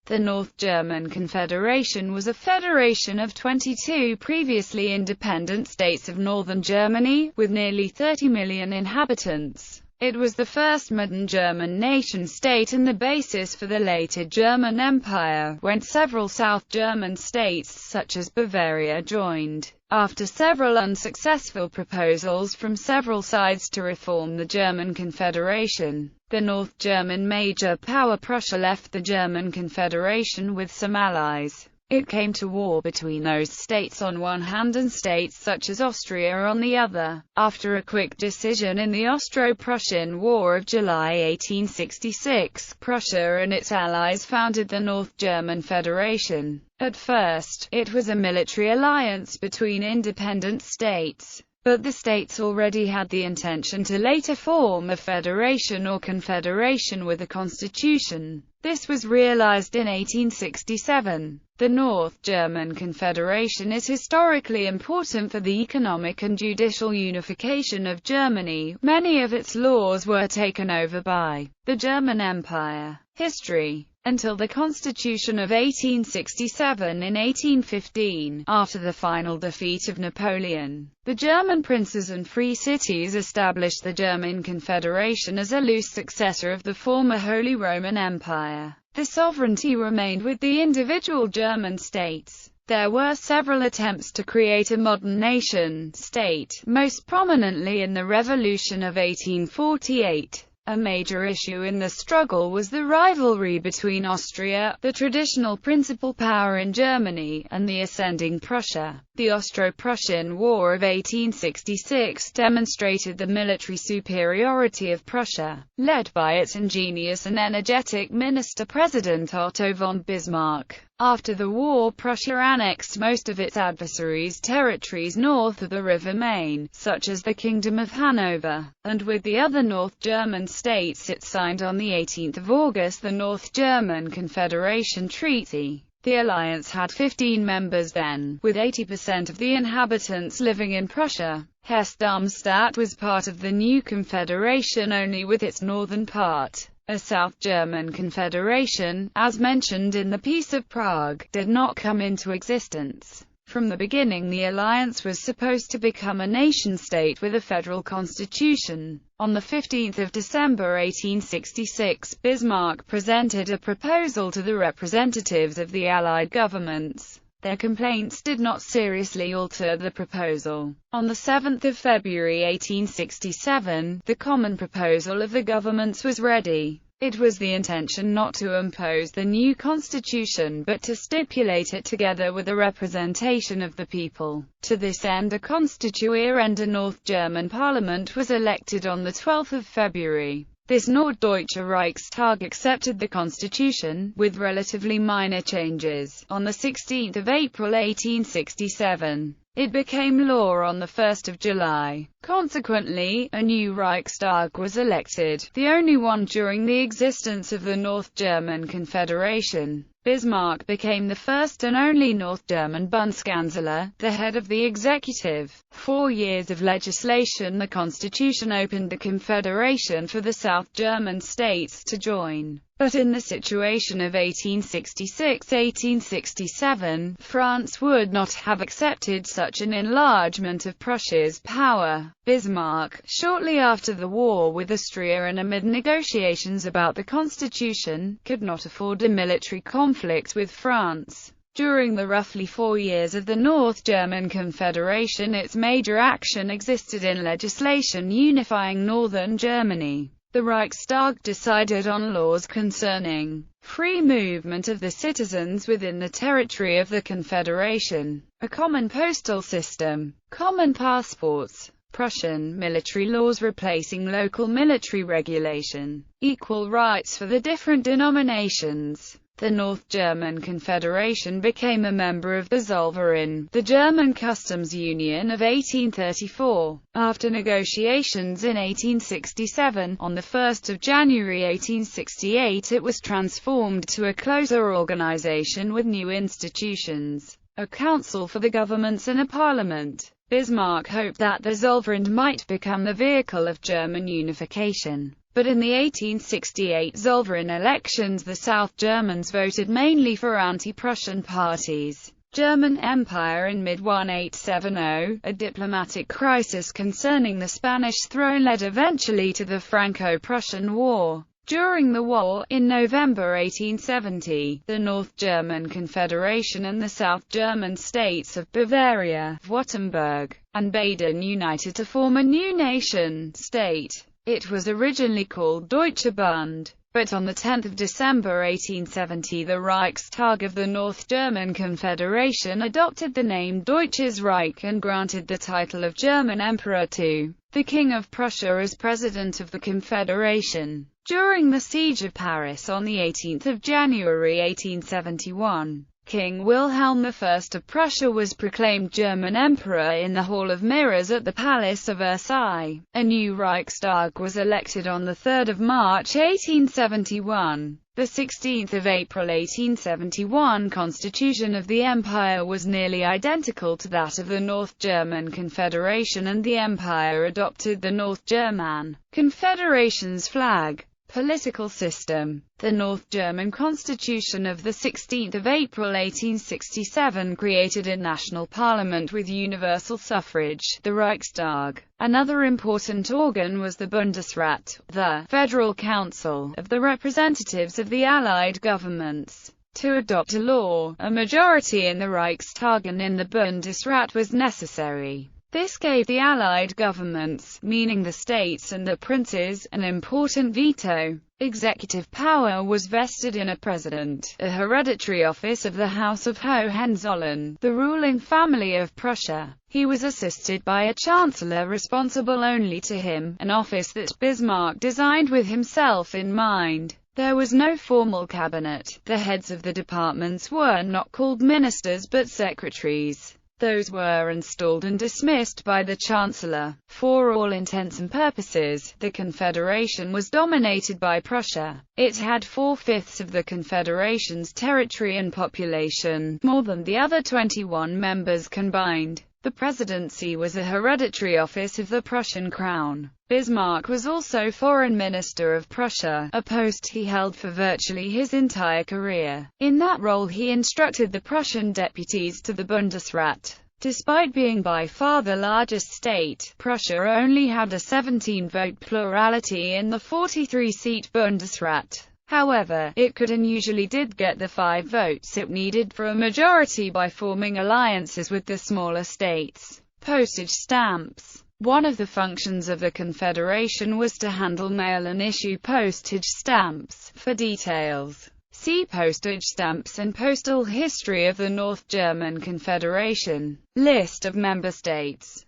The North German Confederation was a federation of 22 previously independent states of northern Germany, with nearly 30 million inhabitants. It was the first modern German nation-state and the basis for the later German Empire, when several South German states, such as Bavaria, joined. After several unsuccessful proposals from several sides to reform the German Confederation, the North German major power Prussia left the German Confederation with some allies. It came to war between those states on one hand and states such as Austria on the other. After a quick decision in the Austro-Prussian War of July 1866, Prussia and its allies founded the North German Federation. At first, it was a military alliance between independent states, but the states already had the intention to later form a federation or confederation with a constitution. This was realized in 1867. The North German Confederation is historically important for the economic and judicial unification of Germany. Many of its laws were taken over by the German Empire. History. Until the Constitution of 1867 in 1815, after the final defeat of Napoleon, the German princes and free cities established the German Confederation as a loose successor of the former Holy Roman Empire. The sovereignty remained with the individual German states. There were several attempts to create a modern nation-state, most prominently in the Revolution of 1848. A major issue in the struggle was the rivalry between Austria, the traditional principal power in Germany, and the ascending Prussia. The Austro-Prussian War of 1866 demonstrated the military superiority of Prussia, led by its ingenious and energetic Minister-President Otto von Bismarck. After the war, Prussia annexed most of its adversaries' territories north of the River Main, such as the Kingdom of Hanover, and with the other North German states it signed on 18 August the North German Confederation Treaty. The alliance had 15 members then, with 80% of the inhabitants living in Prussia. Hesse-Darmstadt was part of the new confederation only with its northern part. A South German Confederation, as mentioned in the Peace of Prague, did not come into existence. From the beginning the alliance was supposed to become a nation-state with a federal constitution. On 15 December 1866, Bismarck presented a proposal to the representatives of the Allied governments. Their complaints did not seriously alter the proposal. On 7 February 1867, the common proposal of the governments was ready. It was the intention not to impose the new constitution but to stipulate it together with a representation of the people. To this end a Constituer and a North German parliament was elected on 12 February. This Norddeutsche Reichstag accepted the constitution, with relatively minor changes, on 16 April 1867. It became law on 1 July. Consequently, a new Reichstag was elected, the only one during the existence of the North German Confederation. Bismarck became the first and only North German Bundeskanzler, the head of the executive. 4 years of legislation. The constitution opened the confederation for the South German states to join. But in the situation of 1866-1867, France would not have accepted such an enlargement of Prussia's power. Bismarck, shortly after the war with Austria and amid negotiations about the constitution, could not afford a military conflict with France. During the roughly 4 years of the North German Confederation, its major action existed in legislation unifying northern Germany. The Reichstag decided on laws concerning free movement of the citizens within the territory of the Confederation, a common postal system, common passports, Prussian military laws replacing local military regulation, equal rights for the different denominations. The North German Confederation became a member of the Zollverein, the German customs union of 1834. After negotiations in 1867, on 1 January 1868 it was transformed to a closer organization with new institutions, a council for the governments and a parliament. Bismarck hoped that the Zollverein might become the vehicle of German unification. But in the 1868 Zollverein elections the South Germans voted mainly for anti-Prussian parties. German Empire in mid-1870, a diplomatic crisis concerning the Spanish throne led eventually to the Franco-Prussian War. During the war, in November 1870, the North German Confederation and the South German states of Bavaria, Württemberg, and Baden united to form a new nation-state. It was originally called Deutscher Bund, but on 10 December 1870 the Reichstag of the North German Confederation adopted the name Deutsches Reich and granted the title of German Emperor to the King of Prussia as President of the Confederation. During the Siege of Paris on 18 January 1871, King Wilhelm I of Prussia was proclaimed German Emperor in the Hall of Mirrors at the Palace of Versailles. A new Reichstag was elected on 3 March 1871. The 16th of April 1871 Constitution of the Empire was nearly identical to that of the North German Confederation, and the Empire adopted the North German Confederation's flag. Political system. The North German Constitution of 16 April 1867 created a national parliament with universal suffrage, the Reichstag. Another important organ was the Bundesrat, the Federal Council of the representatives of the Allied governments. To adopt a law, a majority in the Reichstag and in the Bundesrat was necessary. This gave the Allied governments, meaning the states and the princes, an important veto. Executive power was vested in a president, a hereditary office of the House of Hohenzollern, the ruling family of Prussia. He was assisted by a chancellor responsible only to him, an office that Bismarck designed with himself in mind. There was no formal cabinet. The heads of the departments were not called ministers but secretaries. Those were installed and dismissed by the Chancellor. For all intents and purposes, the Confederation was dominated by Prussia. It had 4/5 of the Confederation's territory and population, more than the other 21 members combined. The presidency was a hereditary office of the Prussian crown. Bismarck was also Foreign Minister of Prussia, a post he held for virtually his entire career. In that role he instructed the Prussian deputies to the Bundesrat. Despite being by far the largest state, Prussia only had a 17-vote plurality in the 43-seat Bundesrat. However, it could and usually did get the 5 votes it needed for a majority by forming alliances with the smaller states. Postage stamps. One of the functions of the Confederation was to handle mail and issue postage stamps. For details, see postage stamps and postal history of the North German Confederation. List of member states.